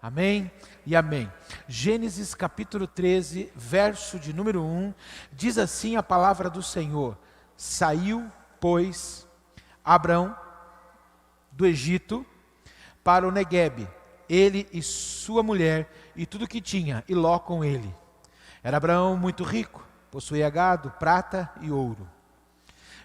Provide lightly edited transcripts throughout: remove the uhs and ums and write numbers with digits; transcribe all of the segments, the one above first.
Amém e amém. Gênesis capítulo 13, verso de número 1, diz assim a palavra do Senhor: Saiu, pois, Abrão do Egito para o Neguebe, ele e sua mulher e tudo que tinha, e Ló com ele. Era Abraão muito rico, possuía gado, prata e ouro.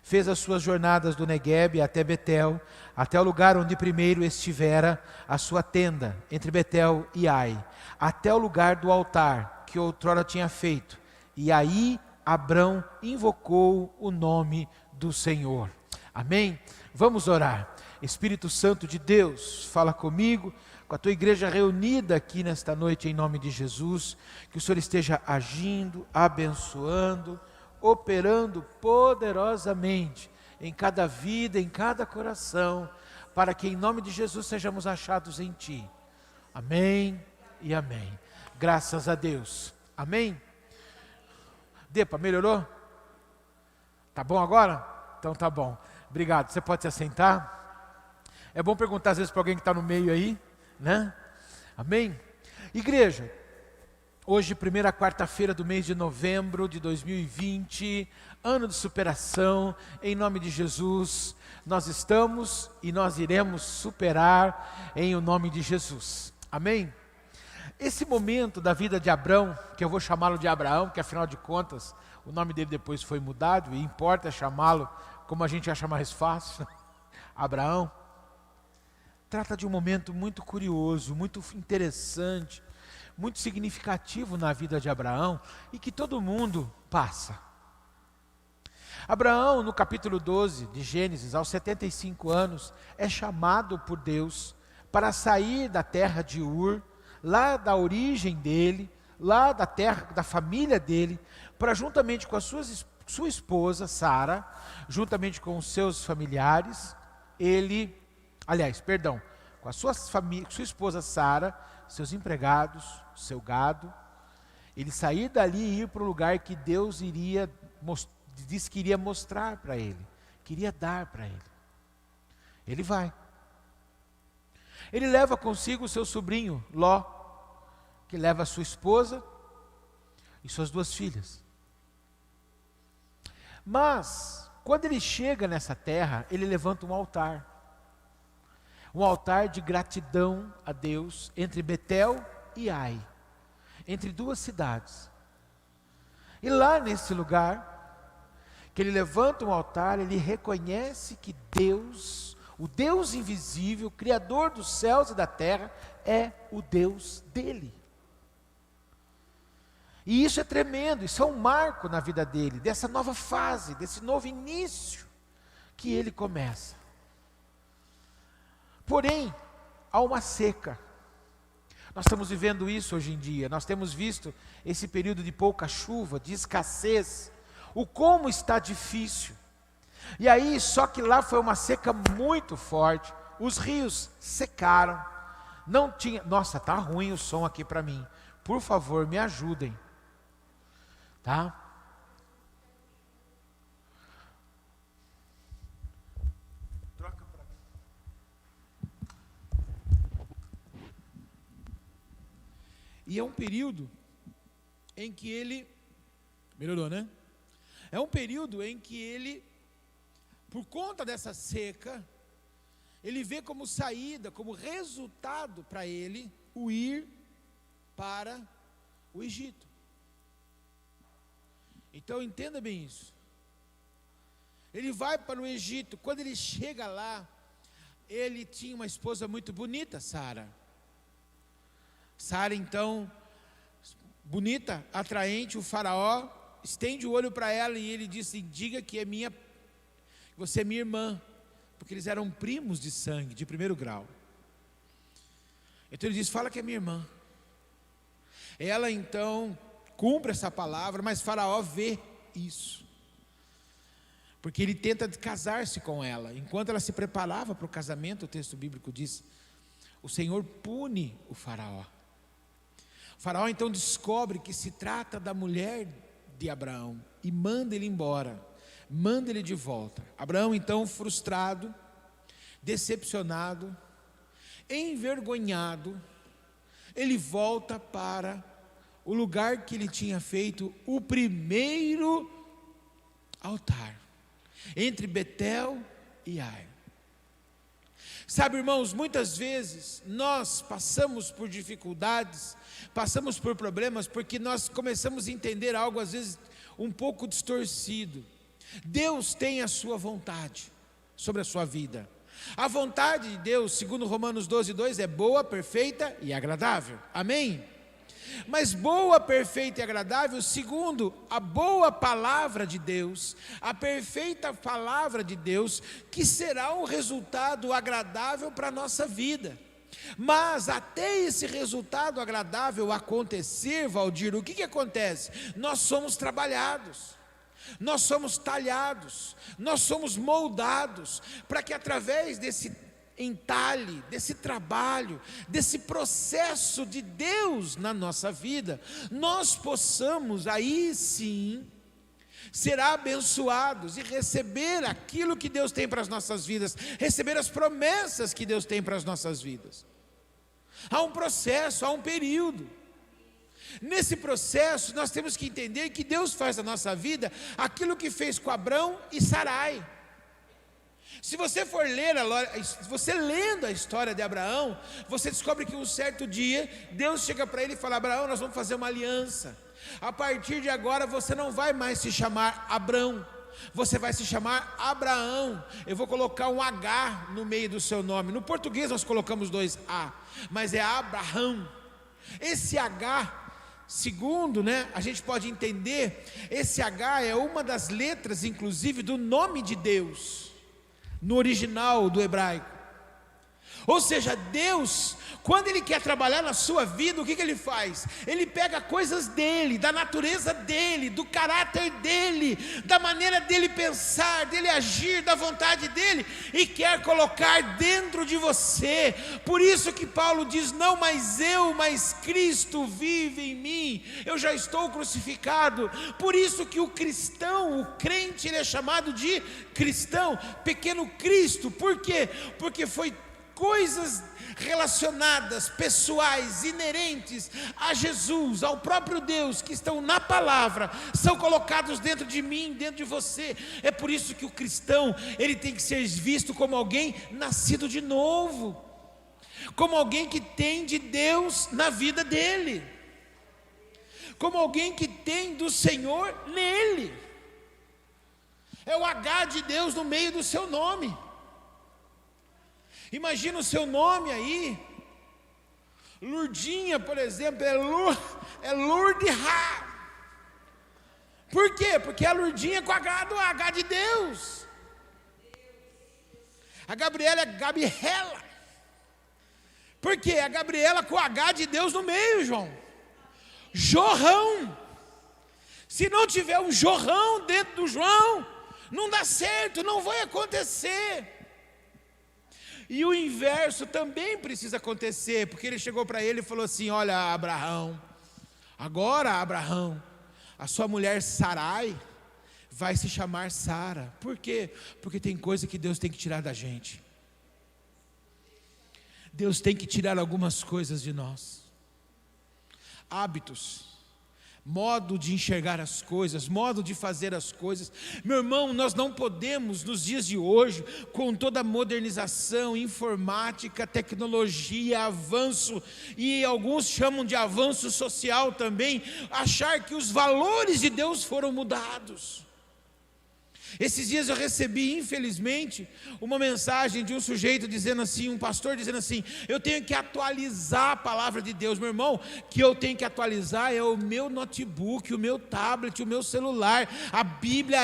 Fez as suas jornadas do Neguebe até Betel, até o lugar onde primeiro estivera a sua tenda, entre Betel e Ai, até o lugar do altar que outrora tinha feito. E aí Abrão invocou o nome do Senhor. Amém? Vamos orar. Espírito Santo de Deus, fala comigo, com a tua igreja reunida aqui nesta noite em nome de Jesus, que o Senhor esteja agindo, abençoando, operando poderosamente em cada vida, em cada coração, para que em nome de Jesus sejamos achados em Ti. Amém e amém. Graças a Deus. Amém? Depa, melhorou? Tá bom agora? Então tá bom. Obrigado. Você pode se assentar? É bom perguntar às vezes para alguém que está no meio aí, né? Amém? Igreja, hoje, primeira quarta-feira do mês de novembro de 2020, ano de superação, em nome de Jesus, nós estamos e nós iremos superar em o nome de Jesus. Amém? Esse momento da vida de Abrão, que eu vou chamá-lo de Abraão, porque afinal de contas, o nome dele depois foi mudado, e importa chamá-lo como a gente acha mais fácil, Abraão, trata de um momento muito curioso, muito interessante, muito significativo na vida de Abraão e que todo mundo passa. Abraão, no capítulo 12 de Gênesis, aos 75 anos, é chamado por Deus para sair da terra de Ur, lá da origem dele, lá da terra, da família dele, para juntamente com a sua esposa, Sara, juntamente com os seus familiares, com a sua esposa Sara, seus empregados, seu gado, ele sair dali e ir para o lugar que Deus disse que iria mostrar para ele, queria dar para ele. Ele vai. Ele leva consigo o seu sobrinho, Ló, que leva a sua esposa e suas duas filhas. Mas, quando ele chega nessa terra, ele levanta um altar de gratidão a Deus, entre Betel e Ai, entre duas cidades. E lá nesse lugar, que ele levanta um altar, ele reconhece que Deus, o Deus invisível, Criador dos céus e da terra, é o Deus dele. E isso é tremendo, isso é um marco na vida dele, dessa nova fase, desse novo início que ele começa. Porém, há uma seca. Nós estamos vivendo isso hoje em dia, nós temos visto esse período de pouca chuva, de escassez, o como está difícil. E aí, só que lá foi uma seca muito forte, os rios secaram, não tinha, nossa, está ruim o som aqui para mim, por favor me ajudem, tá? E é um período em que ele, melhorou, né? É um período em que ele, por conta dessa seca, ele vê como saída, como resultado para ele, o ir para o Egito. Então entenda bem isso. Ele vai para o Egito, quando ele chega lá, ele tinha uma esposa muito bonita, Sara. Sara então, bonita, atraente, o faraó estende o olho para ela e ele disse: diga que você é minha irmã, porque eles eram primos de sangue, de primeiro grau. Então ele diz: fala que é minha irmã. Ela então cumpre essa palavra, mas faraó vê isso, porque ele tenta casar-se com ela. Enquanto ela se preparava para o casamento, o texto bíblico diz, o Senhor pune o faraó. O faraó então descobre que se trata da mulher de Abraão e manda ele embora, manda ele de volta. Abraão então, frustrado, decepcionado, envergonhado, ele volta para o lugar que ele tinha feito o primeiro altar, entre Betel e Ai. Sabe, irmãos, muitas vezes nós passamos por dificuldades, passamos por problemas, porque nós começamos a entender algo às vezes um pouco distorcido. Deus tem a sua vontade sobre a sua vida. A vontade de Deus, segundo Romanos 12:2, é boa, perfeita e agradável. Amém? Mas boa, perfeita e agradável, segundo a boa palavra de Deus, a perfeita palavra de Deus, que será um resultado agradável para a nossa vida. Mas até esse resultado agradável acontecer, Valdir, o que acontece? Nós somos trabalhados, nós somos talhados, nós somos moldados, para que através desse entalhe, desse trabalho, desse processo de Deus na nossa vida, nós possamos aí sim ser abençoados e receber aquilo que Deus tem para as nossas vidas, receber as promessas que Deus tem para as nossas vidas. Há um processo, há um período. Nesse processo nós temos que entender que Deus faz na nossa vida aquilo que fez com Abrão e Sarai. Se você for ler, você lendo a história de Abraão, você descobre que um certo dia, Deus chega para ele e fala: Abraão, nós vamos fazer uma aliança. A partir de agora você não vai mais se chamar Abrão, você vai se chamar Abraão. Eu vou colocar um H no meio do seu nome. No português nós colocamos 2 A, mas é Abraão. Esse H, segundo, a gente pode entender, esse H é uma das letras, inclusive, do nome de Deus, no original do hebraico. Ou seja, Deus, quando Ele quer trabalhar na sua vida, o que Ele faz? Ele pega coisas dEle, da natureza dEle, do caráter dEle, da maneira dEle pensar, dEle agir, da vontade dEle, e quer colocar dentro de você. Por isso que Paulo diz: não mais eu, mas Cristo vive em mim, eu já estou crucificado. Por isso que o cristão, o crente, ele é chamado de cristão, pequeno Cristo. Por quê? Porque foi coisas relacionadas, pessoais, inerentes a Jesus, ao próprio Deus, que estão na palavra, são colocados dentro de mim, dentro de você. É por isso que o cristão, ele tem que ser visto como alguém nascido de novo, como alguém que tem de Deus na vida dele, como alguém que tem do Senhor nele. É o H de Deus no meio do seu nome. Imagina o seu nome aí, Lurdinha, por exemplo, é Lourdes Ra. Por quê? Porque a Lurdinha com H do H de Deus. A Gabriela é Gabriela. Por quê? A Gabriela com H de Deus no meio, João. Jorrão. Se não tiver um jorrão dentro do João, não dá certo, não vai acontecer. E o inverso também precisa acontecer, porque ele chegou para ele e falou assim: olha, Abraão, agora Abraão, a sua mulher Sarai vai se chamar Sara. Por quê? Porque tem coisa que Deus tem que tirar da gente. Deus tem que tirar algumas coisas de nós. Hábitos, modo de enxergar as coisas, modo de fazer as coisas. Meu irmão, nós não podemos, nos dias de hoje, com toda a modernização, informática, tecnologia, avanço, e alguns chamam de avanço social também, achar que os valores de Deus foram mudados. Esses dias eu recebi, infelizmente, uma mensagem de um sujeito dizendo assim, um pastor dizendo assim: eu tenho que atualizar a palavra de Deus. Meu irmão, que eu tenho que atualizar é o meu notebook, o meu tablet, o meu celular. A Bíblia,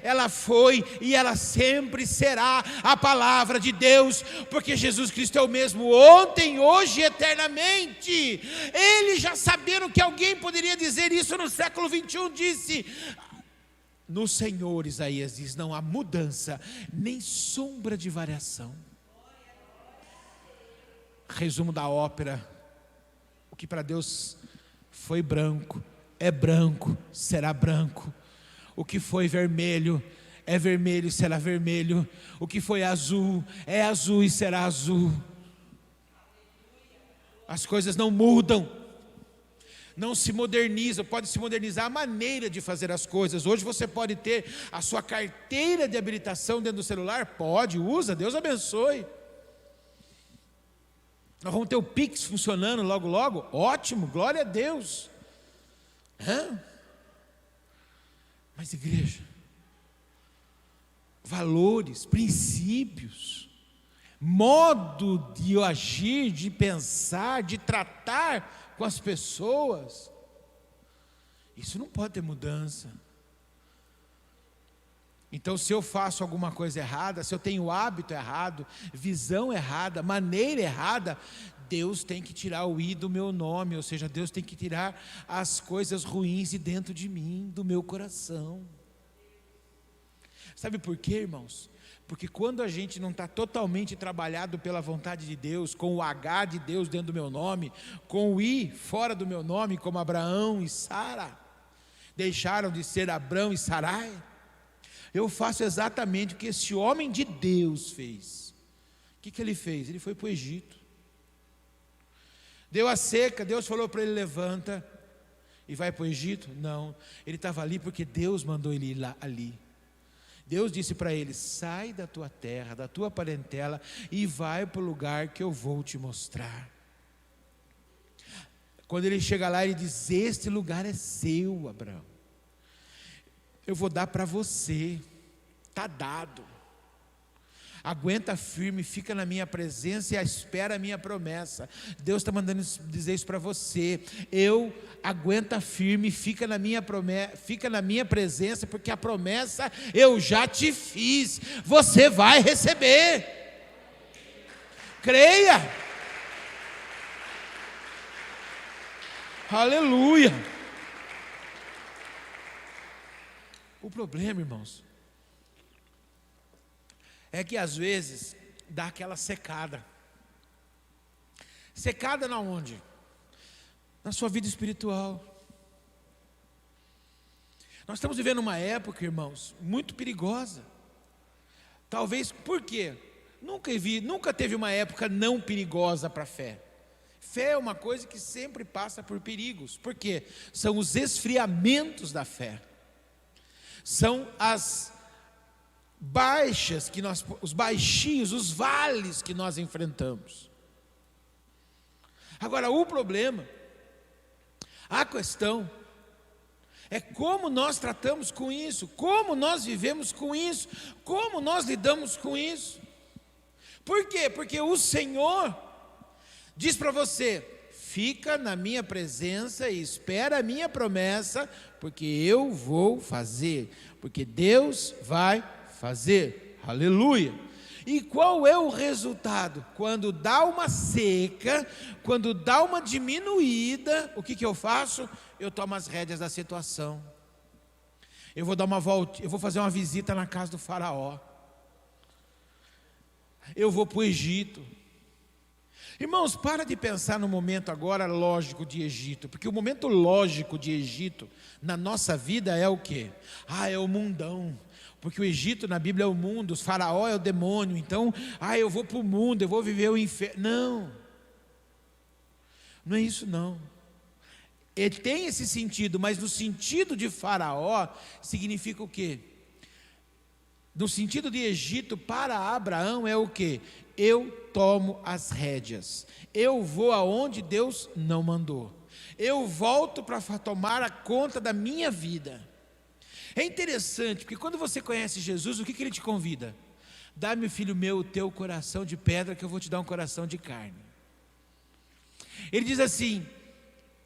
ela foi e ela sempre será a palavra de Deus, porque Jesus Cristo é o mesmo ontem, hoje e eternamente. Ele, já sabendo que alguém poderia dizer isso no século 21, disse: no Senhor, Isaías diz, não há mudança, nem sombra de variação. Resumo da ópera: o que para Deus foi branco, é branco, será branco. O que foi vermelho, é vermelho e será vermelho. O que foi azul, é azul e será azul. As coisas não mudam, não se modernizam. Pode se modernizar a maneira de fazer as coisas. Hoje você pode ter a sua carteira de habilitação dentro do celular? Pode, usa, Deus abençoe. Nós vamos ter o Pix funcionando logo logo? Ótimo, glória a Deus. Mas igreja, valores, princípios, modo de agir, de pensar, de tratar com as pessoas, isso não pode ter mudança. Então, se eu faço alguma coisa errada, se eu tenho hábito errado, visão errada, maneira errada, Deus tem que tirar o I do meu nome, ou seja, Deus tem que tirar as coisas ruins de dentro de mim, do meu coração. Sabe por quê, irmãos? Porque quando a gente não está totalmente trabalhado pela vontade de Deus, com o H de Deus dentro do meu nome, com o I fora do meu nome, como Abraão e Sara, deixaram de ser Abrão e Sarai, eu faço exatamente o que esse homem de Deus fez. O que ele fez? Ele foi para o Egito. Deu a seca, Deus falou para ele: levanta e vai para o Egito. Não, ele estava ali porque Deus mandou ele ir lá, ali. Deus disse para ele: sai da tua terra, da tua parentela e vai para o lugar que eu vou te mostrar. Quando ele chega lá, ele diz: este lugar é seu, Abraão, eu vou dar para você, está dado. Aguenta firme, fica na minha presença e espera a minha promessa. Deus está mandando dizer isso para você. Aguenta firme, fica na minha promessa, fica na minha presença, porque a promessa eu já te fiz. Você vai receber. Creia. Aleluia. O problema, irmãos, é que às vezes dá aquela secada. Secada na onde? Na sua vida espiritual. Nós estamos vivendo uma época, irmãos, muito perigosa. Talvez, por quê? Nunca teve uma época não perigosa para a fé. Fé é uma coisa que sempre passa por perigos. Por quê? São os esfriamentos da fé. São as baixas os baixinhos, os vales que nós enfrentamos. Agora, o problema, a questão é como nós tratamos com isso, como nós vivemos com isso, como nós lidamos com isso. Por quê? Porque o Senhor diz para você: fica na minha presença e espera a minha promessa, porque eu vou fazer, porque Deus vai fazer. Aleluia. E qual é o resultado? Quando dá uma seca, quando dá uma diminuída, o que eu faço? Eu tomo as rédeas da situação. Eu vou dar uma volta, eu vou fazer uma visita na casa do faraó. Eu vou para o Egito. Irmãos, para de pensar no momento agora lógico de Egito, porque o momento lógico de Egito na nossa vida é o quê? É o mundão. Porque o Egito na Bíblia é o mundo, o faraó é o demônio. Então, eu vou para o mundo, eu vou viver o inferno. Não é isso não. Ele tem esse sentido, mas no sentido de faraó, significa o quê? No sentido de Egito, para Abraão é o quê? Eu tomo as rédeas. Eu vou aonde Deus não mandou. Eu volto para tomar a conta da minha vida. É interessante, porque quando você conhece Jesus, o que ele te convida? Dá-me, filho meu, o teu coração de pedra, que eu vou te dar um coração de carne. Ele diz assim: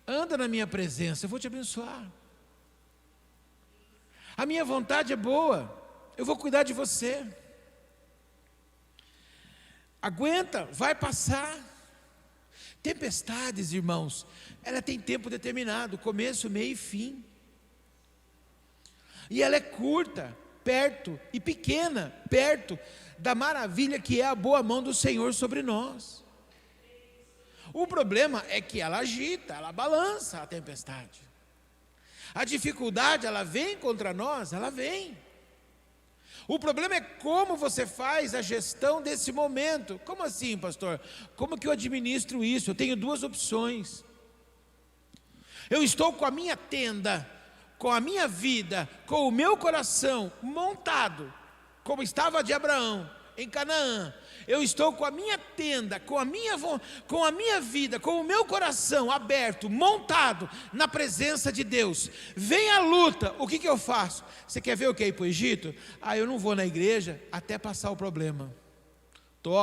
anda na minha presença, eu vou te abençoar. A minha vontade é boa, eu vou cuidar de você. Aguenta, vai passar. Tempestades, irmãos, ela tem tempo determinado, começo, meio e fim. E ela é curta, perto, e pequena, perto da maravilha que é a boa mão do Senhor sobre nós. O problema é que ela agita, ela balança a tempestade. A dificuldade, ela vem contra nós, ela vem. O problema é como você faz a gestão desse momento. Como assim, pastor? Como que eu administro isso? Eu tenho duas opções. Eu estou com a minha tenda, com a minha vida, com o meu coração montado, como estava de Abraão, em Canaã. Eu estou com a minha tenda, com a minha vida, com o meu coração aberto, montado na presença de Deus. Vem a luta, o que eu faço? Você quer ver o que é ir para o Egito? Eu não vou na igreja até passar o problema. Estou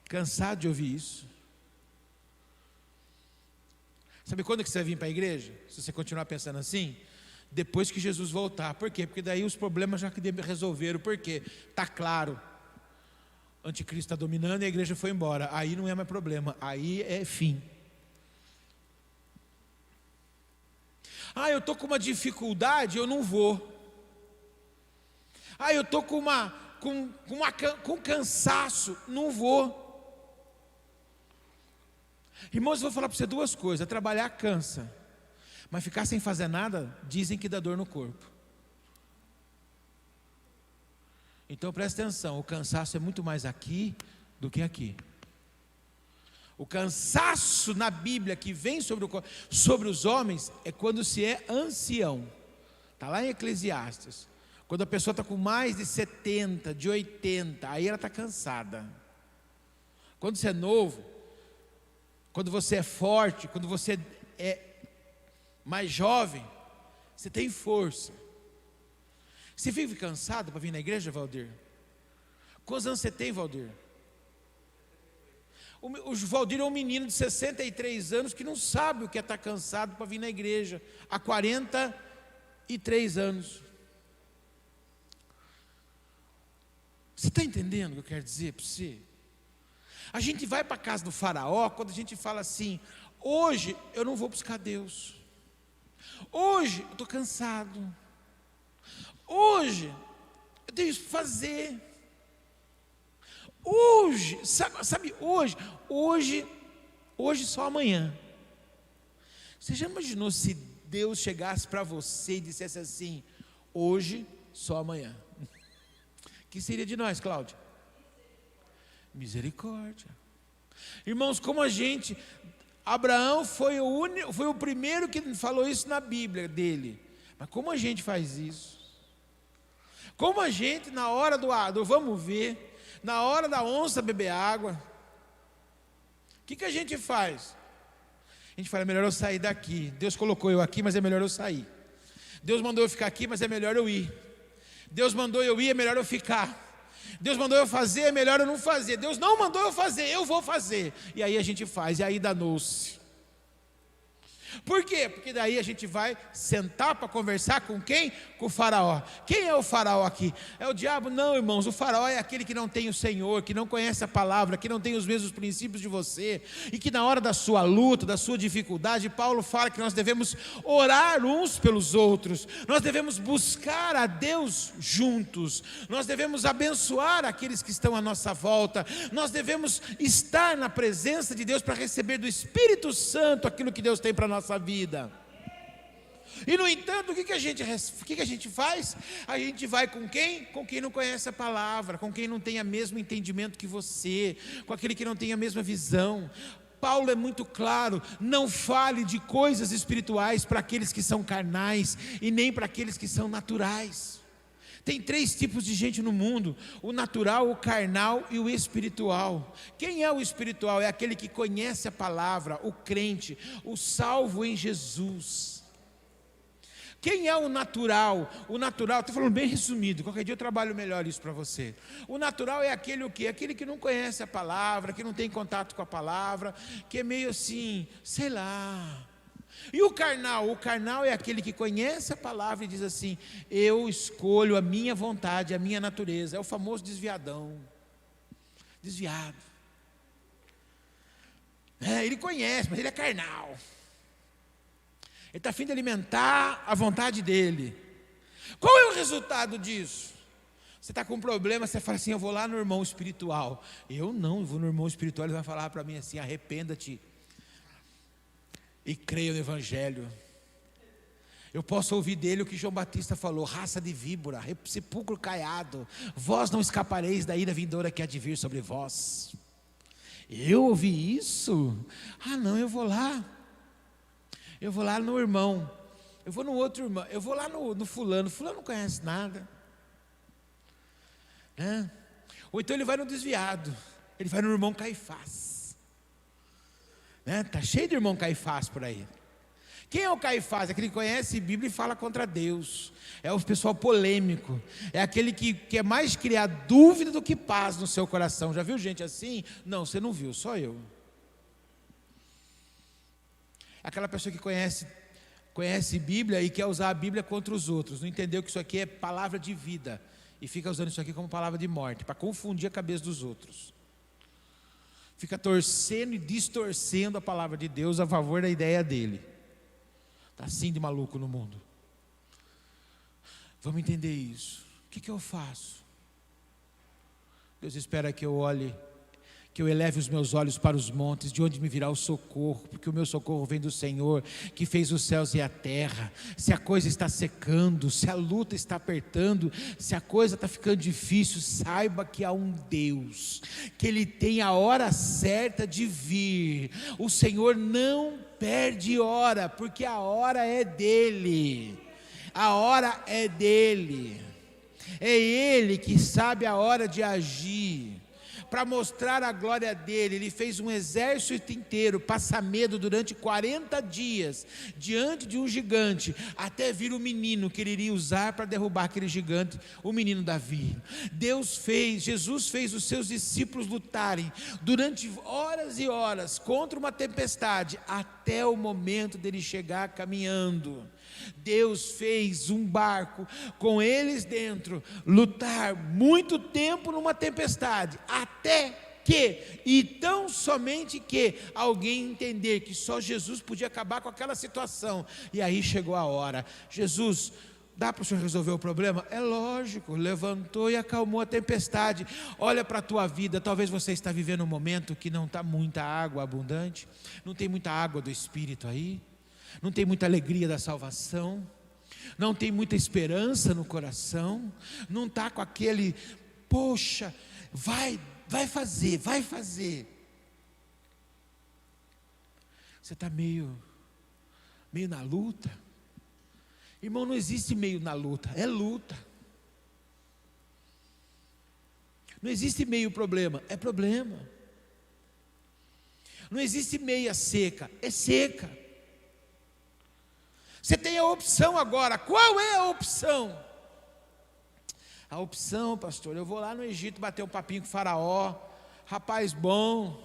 cansado de ouvir isso. Sabe quando que você vai vir para a igreja? Se você continuar pensando assim, depois que Jesus voltar. Por quê? Porque daí os problemas já resolveram. Por quê? Está claro. O anticristo está dominando e a igreja foi embora. Aí não é mais problema, aí é fim. Eu estou com uma dificuldade, eu não vou. Eu estou com cansaço, não vou. Irmãos, eu vou falar para você duas coisas. Trabalhar cansa, mas ficar sem fazer nada, dizem que dá dor no corpo. Então presta atenção, o cansaço é muito mais aqui do que aqui. O cansaço na Bíblia que vem sobre os homens é quando se é ancião. Está lá em Eclesiastes. Quando a pessoa está com mais de 70, de 80, aí ela está cansada. Quando você é novo, quando você é forte, quando você é mais jovem, você tem força. Você vive cansado para vir na igreja, Valdir? Quantos anos você tem, Valdir? O Valdir é um menino de 63 anos que não sabe o que é estar cansado para vir na igreja há 43 anos. Você está entendendo o que eu quero dizer para você? A gente vai para a casa do faraó quando a gente fala assim: hoje eu não vou buscar Deus, hoje eu estou cansado, hoje eu tenho isso para fazer, hoje, sabe hoje só amanhã. Você já imaginou se Deus chegasse para você e dissesse assim: hoje só amanhã? Que seria de nós, Cláudia? Misericórdia. Irmãos, como Abraão foi o primeiro que falou isso na Bíblia dele. Mas como a gente faz isso? Como a gente, na hora do vamos ver, na hora da onça beber água, o que a gente faz? A gente fala: é melhor eu sair daqui. Deus colocou eu aqui, mas é melhor eu sair. Deus mandou eu ficar aqui, mas é melhor eu ir. Deus mandou eu ir, é melhor eu ficar. Deus mandou eu fazer, é melhor eu não fazer. Deus não mandou eu fazer, eu vou fazer. E aí a gente faz, e aí danou-se. Por quê? Porque daí a gente vai sentar para conversar com quem? Com o faraó. Quem é o faraó aqui? É o diabo? Não, irmãos, o faraó é aquele que não tem o Senhor, que não conhece a palavra, que não tem os mesmos princípios de você, e que na hora da sua luta, da sua dificuldade, Paulo fala que nós devemos orar uns pelos outros, nós devemos buscar a Deus juntos, nós devemos abençoar aqueles que estão à nossa volta, nós devemos estar na presença de Deus para receber do Espírito Santo aquilo que Deus tem para nós. Nossa vida. E no entanto, o que a gente faz? A gente vai com quem? Com quem não conhece a palavra, com quem não tem o mesmo entendimento que você, com aquele que não tem a mesma visão. Paulo é muito claro: não fale de coisas espirituais para aqueles que são carnais e nem para aqueles que são naturais. Tem 3 tipos de gente no mundo: o natural, o carnal e o espiritual. Quem é o espiritual? É aquele que conhece a palavra, o crente, o salvo em Jesus. Quem é o natural? O natural, estou falando bem resumido, qualquer dia eu trabalho melhor isso para você. O natural é aquele o quê? Aquele que não conhece a palavra, que não tem contato com a palavra, que é meio assim, sei lá. E o carnal? O carnal é aquele que conhece a palavra e diz assim: eu escolho a minha vontade, a minha natureza. É o famoso desviadão. Desviado. Ele conhece, mas ele é carnal. Ele está a fim de alimentar a vontade dele. Qual é o resultado disso? Você está com um problema, você fala assim: eu vou lá no irmão espiritual. Eu vou no irmão espiritual, ele vai falar para mim assim: arrependa-te e creia no Evangelho. Eu posso ouvir dele o que João Batista falou: raça de víbora, sepulcro caiado, vós não escapareis da ira vindoura que há de vir sobre vós. Eu ouvi isso? Ah não, eu vou lá no irmão, eu vou no outro irmão, eu vou lá no fulano não conhece nada, né? Ou então ele vai no desviado, ele vai no irmão Caifás, né? Está cheio de irmão Caifás por aí. Quem é o Caifás? É aquele que conhece a Bíblia e fala contra Deus. É o pessoal polêmico. É aquele que quer mais criar dúvida do que paz no seu coração. Já viu gente assim? Não, você não viu, só eu. Aquela pessoa que conhece Bíblia e quer usar a Bíblia contra os outros. Não entendeu que isso aqui é palavra de vida e fica usando isso aqui como palavra de morte, para confundir a cabeça dos outros. Fica torcendo e distorcendo a palavra de Deus a favor da ideia dele. Está assim de maluco no mundo. Vamos entender isso. O que eu faço? Deus espera que eu olhe, que eu eleve os meus olhos para os montes, de onde me virá o socorro, porque o meu socorro vem do Senhor, que fez os céus e a terra. Se a coisa está secando, se a luta está apertando, se a coisa está ficando difícil, saiba que há um Deus, que Ele tem a hora certa de vir. O Senhor não perde hora, porque a hora é dEle. A hora é dEle. É Ele que sabe a hora de agir. Para mostrar a glória dele, ele fez um exército inteiro passar medo durante 40 dias, diante de um gigante, até vir o menino que ele iria usar para derrubar aquele gigante, o menino Davi. Jesus fez os seus discípulos lutarem durante horas e horas contra uma tempestade, até o momento dele chegar caminhando. Deus fez um barco com eles dentro, lutar muito tempo numa tempestade, até que, e tão somente que, alguém entender que só Jesus podia acabar com aquela situação. E aí chegou a hora. Jesus, dá para o Senhor resolver o problema? É lógico, levantou e acalmou a tempestade. Olha para a tua vida, talvez você está vivendo um momento que não está muita água abundante, não tem muita água do Espírito aí, não tem muita alegria da salvação, não tem muita esperança no coração, não está com aquele, poxa, vai fazer. Você está meio na luta. Irmão, não existe meio na luta, é luta. Não existe meio problema, é problema. Não existe meia seca, é seca. Você tem a opção agora. Qual é a opção? A opção, pastor, eu vou lá no Egito bater um papinho com o faraó. Rapaz bom,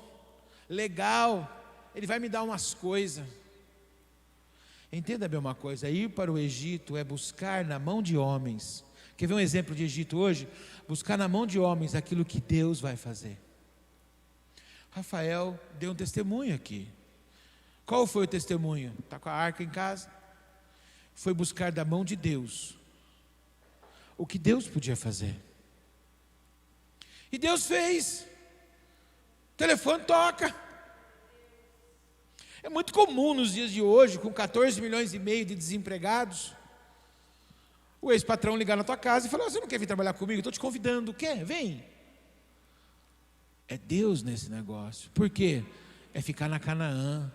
legal, ele vai me dar umas coisas. Entenda bem uma coisa, ir para o Egito é buscar na mão de homens. Quer ver um exemplo de Egito hoje? Buscar na mão de homens aquilo que Deus vai fazer. Rafael deu um testemunho aqui. Qual foi o testemunho? Está com a arca em casa? Foi buscar da mão de Deus o que Deus podia fazer. E Deus fez. O telefone toca. É muito comum nos dias de hoje, com 14 milhões e meio de desempregados, o ex-patrão ligar na tua casa e falar: você não quer vir trabalhar comigo? Estou te convidando. Quer? Vem. É Deus nesse negócio. Por quê? É ficar na Canaã.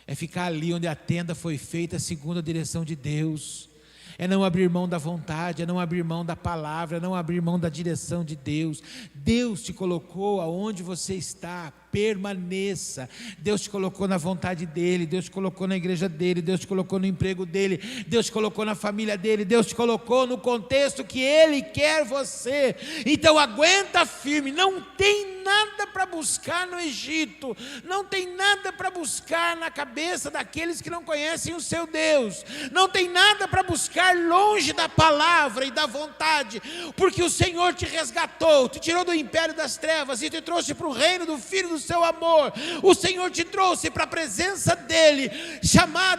É ficar ali onde a tenda foi feita segundo a direção de Deus. É não abrir mão da vontade, é não abrir mão da palavra, é não abrir mão da direção de Deus. Deus te colocou aonde você está, permaneça. Deus te colocou na vontade dEle, Deus te colocou na igreja dEle, Deus te colocou no emprego dEle, Deus te colocou na família dEle, Deus te colocou no contexto que Ele quer você. Então aguenta firme, não tem nada para buscar no Egito, não tem nada para buscar na cabeça daqueles que não conhecem o seu Deus, não tem nada para buscar longe da palavra e da vontade, porque o Senhor te resgatou, te tirou do império das trevas e te trouxe para o reino do Filho do seu amor. O Senhor te trouxe para a presença dEle,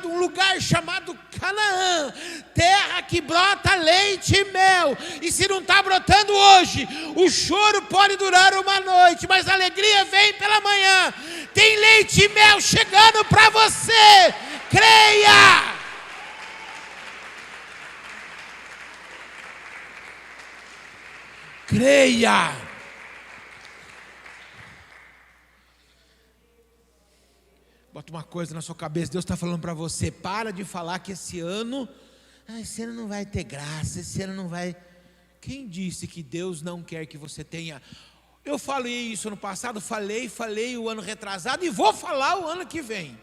um lugar chamado Canaã, terra que brota leite e mel. E se não está brotando hoje, o choro pode durar uma noite, mas a alegria vem pela manhã. Tem leite e mel chegando para você. Creia. Creia. Bota uma coisa na sua cabeça, Deus está falando para você, para de falar que esse ano não vai ter graça, esse ano não vai. Quem disse que Deus não quer que você tenha? Eu falei isso no passado, falei o ano retrasado e vou falar o ano que vem.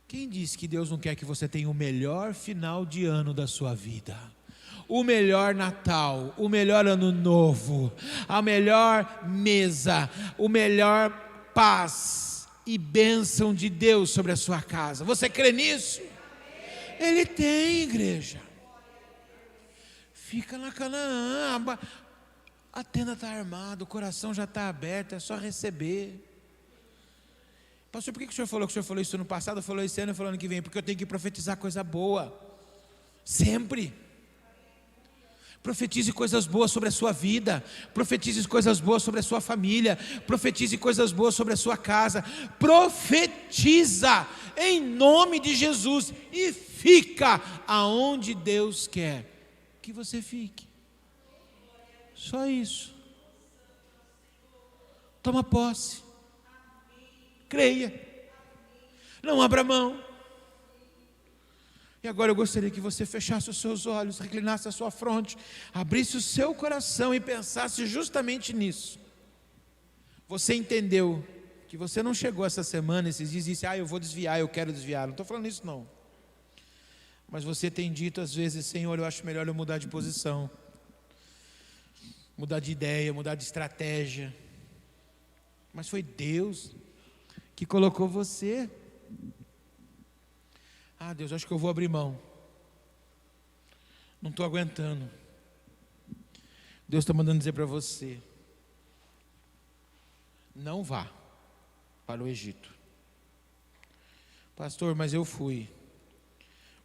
Quem disse que Deus não quer que você tenha o melhor final de ano da sua vida? O melhor Natal, o melhor Ano Novo, a melhor mesa, o melhor paz e bênção de Deus sobre a sua casa. Você crê nisso? Ele tem, igreja. Fica na Canaã, a tenda está armada, o coração já está aberto, é só receber. Pastor, por que o senhor falou que o senhor falou isso no passado, falou esse ano e falou ano que vem? Porque eu tenho que profetizar coisa boa, sempre. Profetize coisas boas sobre a sua vida, profetize coisas boas sobre a sua família, profetize coisas boas sobre a sua casa, profetiza em nome de Jesus e fica aonde Deus quer que você fique. Só isso. Toma posse. Creia. Não abra mão. E agora eu gostaria que você fechasse os seus olhos, reclinasse a sua fronte, abrisse o seu coração e pensasse justamente nisso. Você entendeu que você não chegou essa semana, esses dias, e disse, eu vou desviar, eu quero desviar. Não estou falando isso não. Mas você tem dito às vezes, Senhor, eu acho melhor eu mudar de posição, mudar de ideia, mudar de estratégia. Mas foi Deus que colocou você. Deus, acho que eu vou abrir mão. Não estou aguentando. Deus está mandando dizer para você: não vá para o Egito. Pastor, mas eu fui.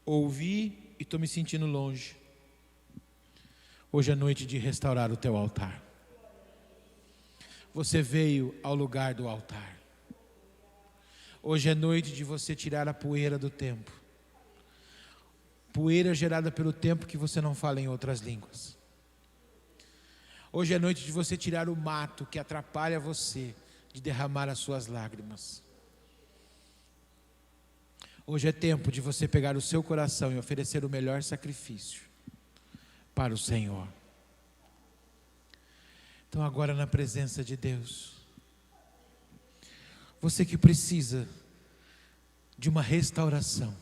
Ouvi e estou me sentindo longe. Hoje é noite de restaurar o teu altar. Você veio ao lugar do altar. Hoje é noite de você tirar a poeira do tempo. Poeira gerada pelo tempo que você não fala em outras línguas. Hoje é noite de você tirar o mato que atrapalha você de derramar as suas lágrimas. Hoje é tempo de você pegar o seu coração e oferecer o melhor sacrifício para o Senhor. Então agora na presença de Deus, você que precisa de uma restauração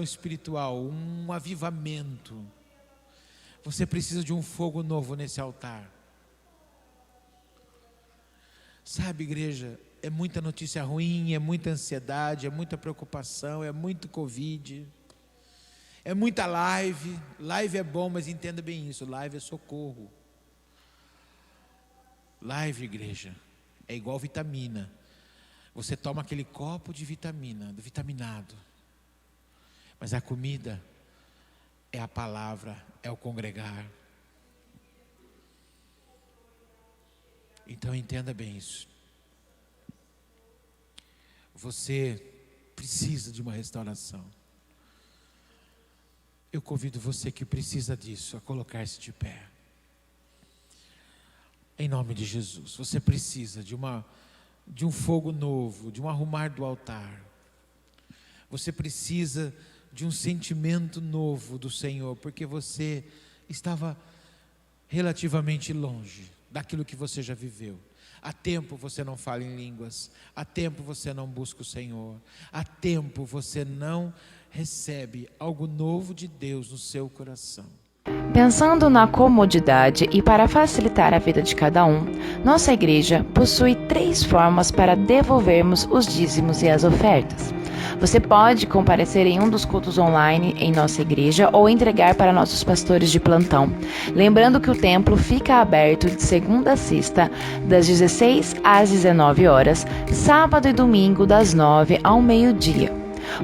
espiritual, um avivamento, você precisa de um fogo novo nesse altar. Sabe, igreja, é muita notícia ruim, é muita ansiedade, é muita preocupação, é muito Covid, é muita live. Live é bom, mas entenda bem isso, live é socorro. Live, igreja, é igual vitamina. Você toma aquele copo de vitamina, do vitaminado. Mas a comida é a palavra, é o congregar. Então entenda bem isso. Você precisa de uma restauração. Eu convido você que precisa disso a colocar-se de pé. Em nome de Jesus. Você precisa de um fogo novo, de um arrumar do altar. Você precisa de um sentimento novo do Senhor, porque você estava relativamente longe daquilo que você já viveu. Há tempo você não fala em línguas, há tempo você não busca o Senhor, há tempo você não recebe algo novo de Deus no seu coração. Pensando na comodidade e para facilitar a vida de cada um, nossa igreja possui 3 formas para devolvermos os dízimos e as ofertas. Você pode comparecer em um dos cultos online em nossa igreja ou entregar para nossos pastores de plantão. Lembrando que o templo fica aberto de segunda a sexta, das 16 às 19 horas, sábado e domingo das 9 ao meio-dia.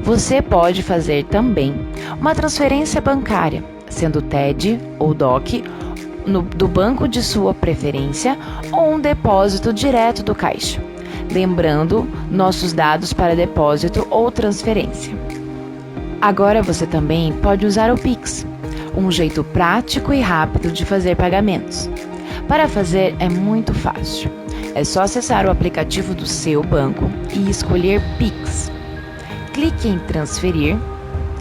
Você pode fazer também uma transferência bancária, sendo TED ou DOC, do banco de sua preferência, ou um depósito direto do caixa. Lembrando nossos dados para depósito ou transferência. Agora você também pode usar o Pix. um jeito prático e rápido de fazer pagamentos. Para fazer é muito fácil. É só acessar o aplicativo do seu banco e escolher Pix. Clique em transferir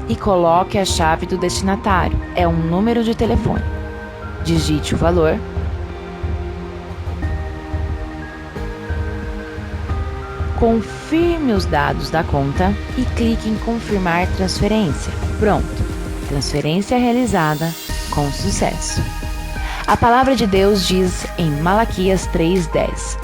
e coloque a chave do destinatário. É um número de telefone. Digite o valor. Confirme os dados da conta e clique em confirmar transferência. Pronto! Transferência realizada com sucesso. A palavra de Deus diz em Malaquias 3:10: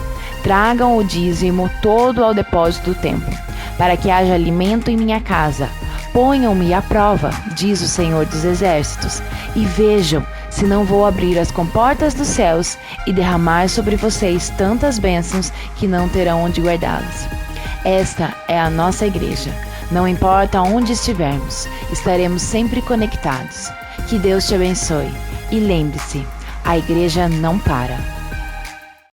Tragam o dízimo todo ao depósito do templo, para que haja alimento em minha casa. Ponham-me à prova, diz o Senhor dos Exércitos, e vejam se não vou abrir as comportas dos céus e derramar sobre vocês tantas bênçãos que não terão onde guardá-las. Esta é a nossa igreja. Não importa onde estivermos, estaremos sempre conectados. Que Deus te abençoe. E lembre-se, a igreja não para.